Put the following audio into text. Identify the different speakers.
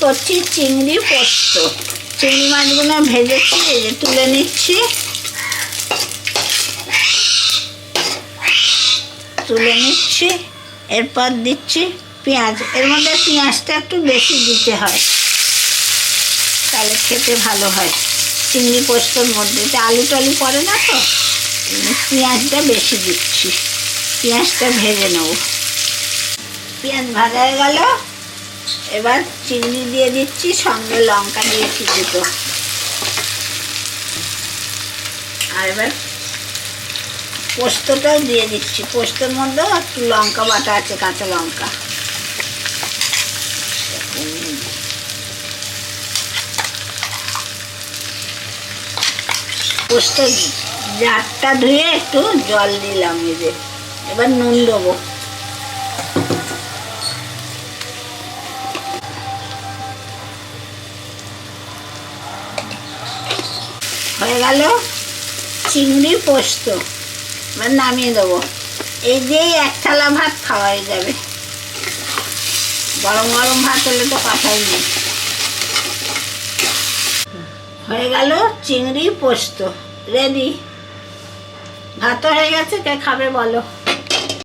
Speaker 1: করছি চিংড়ি পোস্ত। চিংড়ি মাছগুলো ভেজেছি, এই যে তুলে নিচ্ছি। এরপর দিচ্ছি পেঁয়াজ। এর মধ্যে পেঁয়াজটা একটু বেশি দিতে হয়, তাহলে খেতে ভালো হয়। চিংড়ি পোস্তর মধ্যে আলু টালু পড়ে না তো, পেঁয়াজটা বেশি দিচ্ছি। পেঁয়াজটা ভেজে নেব। পেঁয়াজ ভাজা হয়ে গেল, এবার চিংড়ি দিয়ে দিচ্ছি, সঙ্গে লঙ্কা দিয়েছি দুটো। আর এবার পোস্তটাও দিয়ে দিচ্ছি। পোস্তর মধ্যেও একটু লঙ্কা বাটা আছে, কাঁচা লঙ্কা। পোস্ত জারটা ধুয়ে একটু জল দিলাম, এই যে। এবার নুন দেবো। হয়ে গেল চিংড়ি পোস্ত। এবার নামিয়ে দেবো। এই দিয়েই এক থালা ভাত খাওয়াই যাবে। গরম গরম ভাত হলে তো কথাই নেই। হয়ে গেল চিংড়ি পোস্ত রেডি। ভাতও হয়ে গেছে, কে খাবে বলো?